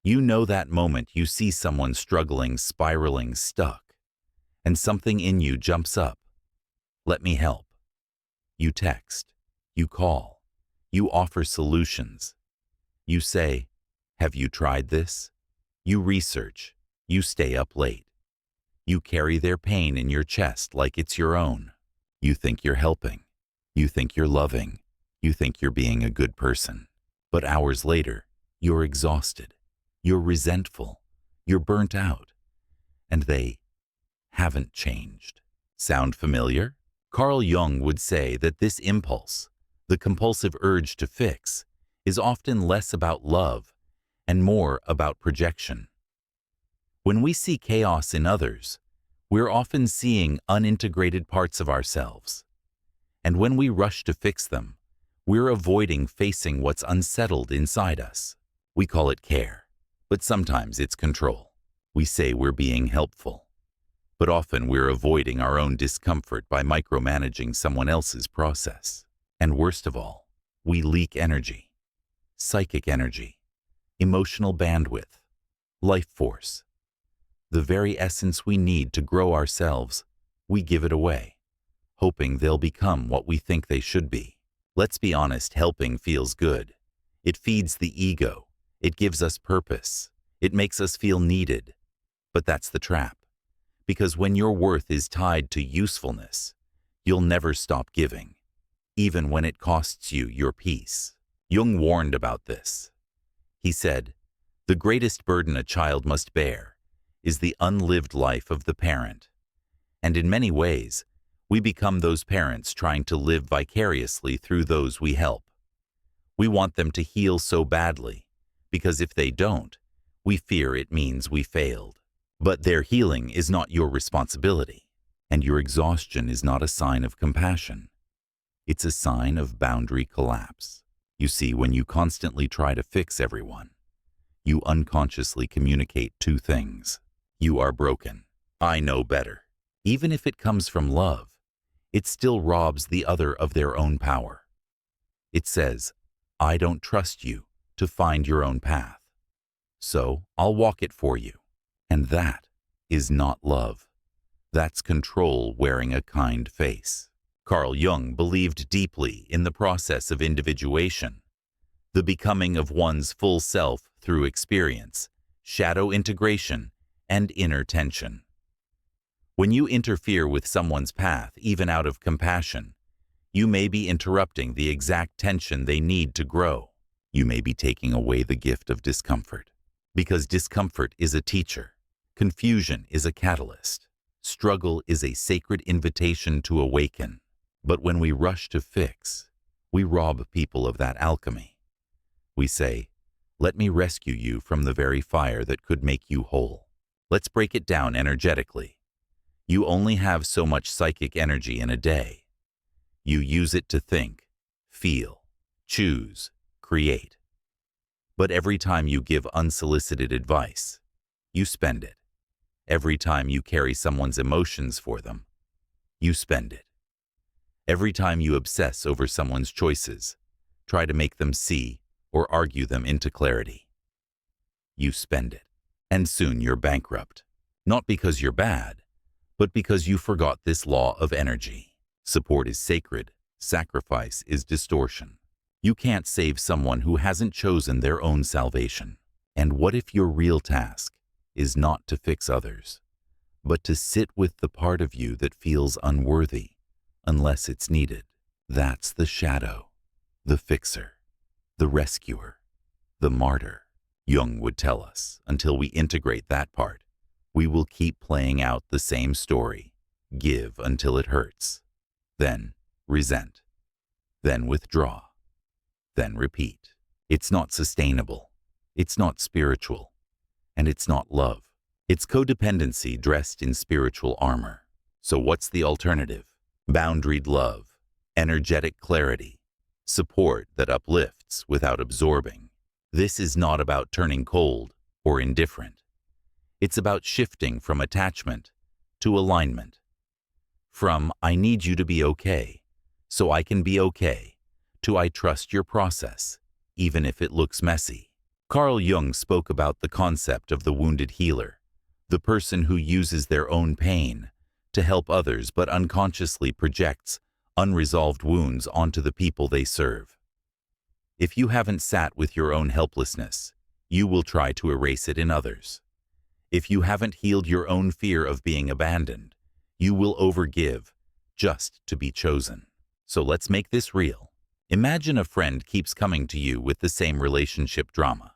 You know that moment you see someone struggling, spiraling, stuck, and something in you jumps up. Let me help. You text. You call. You offer solutions. You say, have you tried this? You research. You stay up late. You carry their pain in your chest like it's your own. You think you're helping. You think you're loving. You think you're being a good person. But hours later, you're exhausted. You're resentful. You're burnt out. And they haven't changed. Sound familiar? Carl Jung would say that this impulse, the compulsive urge to fix, is often less about love and more about projection. When we see chaos in others, we're often seeing unintegrated parts of ourselves. And when we rush to fix them, we're avoiding facing what's unsettled inside us. We call it care, but sometimes it's control. We say we're being helpful, but often we're avoiding our own discomfort by micromanaging someone else's process. And worst of all, we leak energy, psychic energy, emotional bandwidth, life force. The very essence we need to grow ourselves, we give it away, hoping they'll become what we think they should be. Let's be honest, helping feels good. It feeds the ego. It gives us purpose. It makes us feel needed. But that's the trap. Because when your worth is tied to usefulness, you'll never stop giving, even when it costs you your peace. Jung warned about this. He said, "The greatest burden a child must bear is the unlived life of the parent." And in many ways, we become those parents trying to live vicariously through those we help. We want them to heal so badly, because if they don't, we fear it means we failed. But their healing is not your responsibility, and your exhaustion is not a sign of compassion. It's a sign of boundary collapse. You see, when you constantly try to fix everyone, you unconsciously communicate two things. You are broken. I know better. Even if it comes from love, it still robs the other of their own power. It says, I don't trust you to find your own path, so I'll walk it for you. And that is not love. That's control wearing a kind face. Carl Jung believed deeply in the process of individuation, the becoming of one's full self through experience, shadow integration, and inner tension. When you interfere with someone's path, even out of compassion, you may be interrupting the exact tension they need to grow. You may be taking away the gift of discomfort, because discomfort is a teacher. Confusion is a catalyst. Struggle is a sacred invitation to awaken. But when we rush to fix, we rob people of that alchemy. We say, let me rescue you from the very fire that could make you whole. Let's break it down energetically. You only have so much psychic energy in a day. You use it to think, feel, choose, create. But every time you give unsolicited advice, you spend it. Every time you carry someone's emotions for them, you spend it. Every time you obsess over someone's choices, try to make them see or argue them into clarity, you spend it. And soon you're bankrupt. Not because you're bad, but because you forgot this law of energy. Support is sacred. Sacrifice is distortion. You can't save someone who hasn't chosen their own salvation. And what if your real task is not to fix others, but to sit with the part of you that feels unworthy unless it's needed? That's the shadow, the fixer, the rescuer, the martyr. Jung would tell us, until we integrate that part, we will keep playing out the same story. Give until it hurts, then resent, then withdraw, then repeat. It's not sustainable. It's not spiritual. And it's not love. It's codependency dressed in spiritual armor. So what's the alternative? Boundaried love, energetic clarity, support that uplifts without absorbing. This is not about turning cold or indifferent. It's about shifting from attachment to alignment. From I need you to be okay, so I can be okay, to I trust your process, even if it looks messy. Carl Jung spoke about the concept of the wounded healer, the person who uses their own pain to help others but unconsciously projects unresolved wounds onto the people they serve. If you haven't sat with your own helplessness, you will try to erase it in others. If you haven't healed your own fear of being abandoned, you will overgive just to be chosen. So let's make this real. Imagine a friend keeps coming to you with the same relationship drama.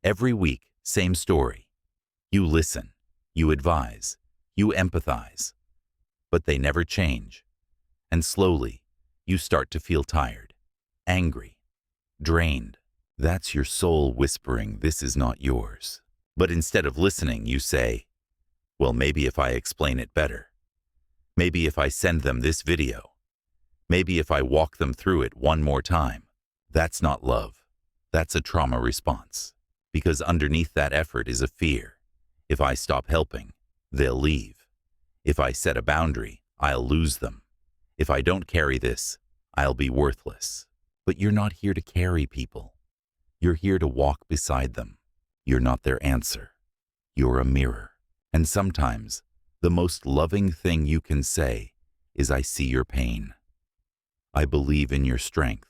Every week, same story. You listen, you advise, you empathize, but they never change. And slowly, you start to feel tired, angry, drained. That's your soul whispering, this is not yours. But instead of listening, you say, well, maybe if I explain it better. Maybe if I send them this video. Maybe if I walk them through it one more time. That's not love. That's a trauma response. Because underneath that effort is a fear. If I stop helping, they'll leave. If I set a boundary, I'll lose them. If I don't carry this, I'll be worthless. But you're not here to carry people. You're here to walk beside them. You're not their answer. You're a mirror. And sometimes, the most loving thing you can say is, I see your pain. I believe in your strength.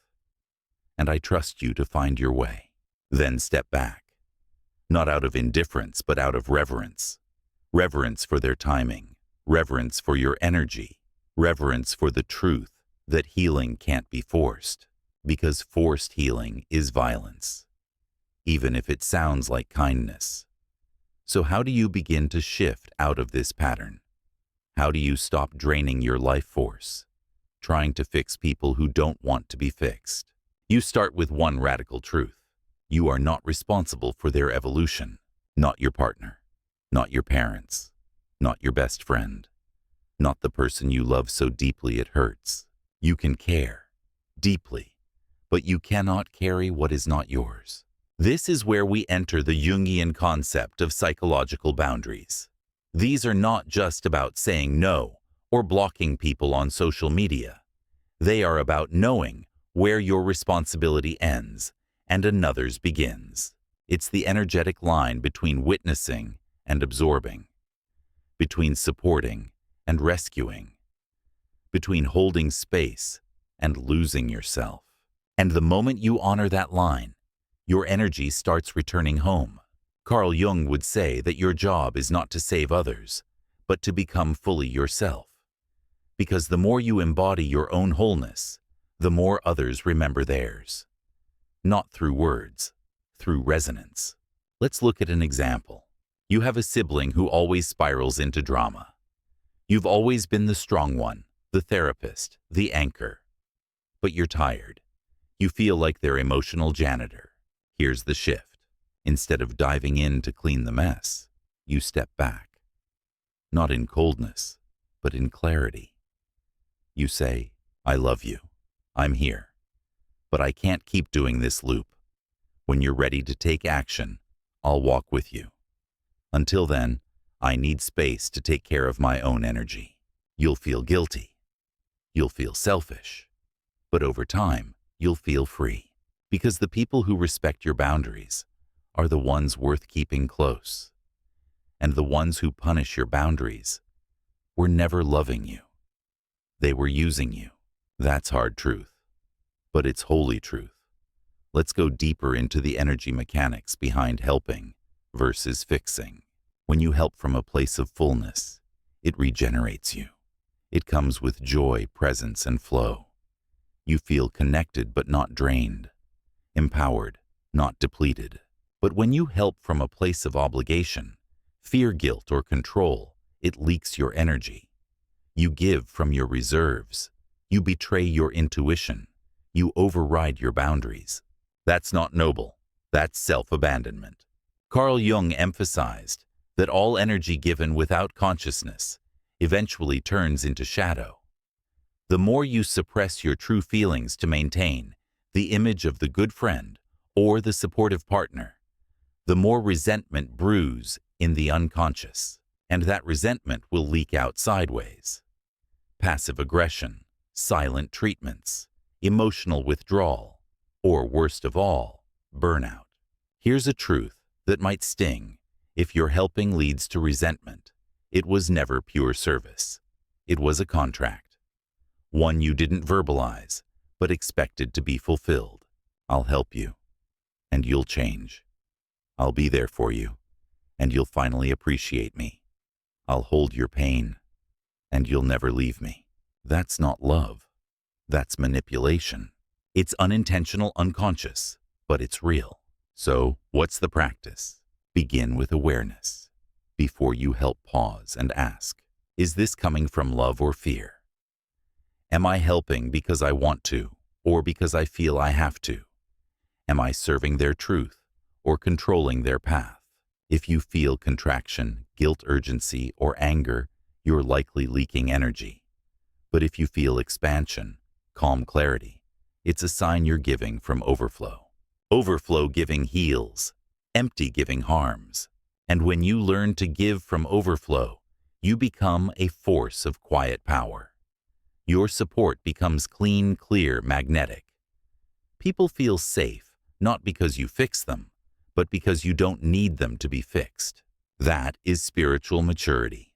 And I trust you to find your way. Then step back. Not out of indifference, but out of reverence. Reverence for their timing. Reverence for your energy. Reverence for the truth that healing can't be forced. Because forced healing is violence. Even if it sounds like kindness. So how do you begin to shift out of this pattern? How do you stop draining your life force, trying to fix people who don't want to be fixed? You start with one radical truth. You are not responsible for their evolution. Not your partner, not your parents, not your best friend, not the person you love so deeply it hurts. You can care deeply, but you cannot carry what is not yours. This is where we enter the Jungian concept of psychological boundaries. These are not just about saying no or blocking people on social media. They are about knowing where your responsibility ends and another's begins. It's the energetic line between witnessing and absorbing, between supporting and rescuing, between holding space and losing yourself. And the moment you honor that line, your energy starts returning home. Carl Jung would say that your job is not to save others, but to become fully yourself. Because the more you embody your own wholeness, the more others remember theirs. Not through words, through resonance. Let's look at an example. You have a sibling who always spirals into drama. You've always been the strong one, the therapist, the anchor. But you're tired. You feel like their emotional janitor. Here's the shift. Instead of diving in to clean the mess, you step back. Not in coldness, but in clarity. You say, I love you. I'm here. But I can't keep doing this loop. When you're ready to take action, I'll walk with you. Until then, I need space to take care of my own energy. You'll feel guilty. You'll feel selfish. But over time, you'll feel free. Because the people who respect your boundaries are the ones worth keeping close. And the ones who punish your boundaries were never loving you. They were using you. That's hard truth. But it's holy truth. Let's go deeper into the energy mechanics behind helping versus fixing. When you help from a place of fullness, it regenerates you. It comes with joy, presence, and flow. You feel connected but not drained. Empowered, not depleted. But when you help from a place of obligation, fear, guilt, or control, it leaks your energy. You give from your reserves. You betray your intuition. You override your boundaries. That's not noble. That's self-abandonment. Carl Jung emphasized that all energy given without consciousness eventually turns into shadow. The more you suppress your true feelings to maintain the image of the good friend or the supportive partner, the more resentment brews in the unconscious, and that resentment will leak out sideways. Passive aggression, silent treatments, emotional withdrawal, or worst of all, burnout. Here's a truth that might sting. If your helping leads to resentment, it was never pure service. It was a contract. One you didn't verbalize, but expected to be fulfilled. I'll help you, and you'll change. I'll be there for you, and you'll finally appreciate me. I'll hold your pain, and you'll never leave me. That's not love. That's manipulation. It's unintentional, unconscious, but it's real. So, what's the practice? Begin with awareness. Before you help, pause and ask, is this coming from love or fear? Am I helping because I want to, or because I feel I have to? Am I serving their truth, or controlling their path? If you feel contraction, guilt, urgency, or anger, you're likely leaking energy. But if you feel expansion, calm, clarity, it's a sign you're giving from overflow. Overflow giving heals, empty giving harms. And when you learn to give from overflow, you become a force of quiet power. Your support becomes clean, clear, magnetic. People feel safe, not because you fix them, but because you don't need them to be fixed. That is spiritual maturity.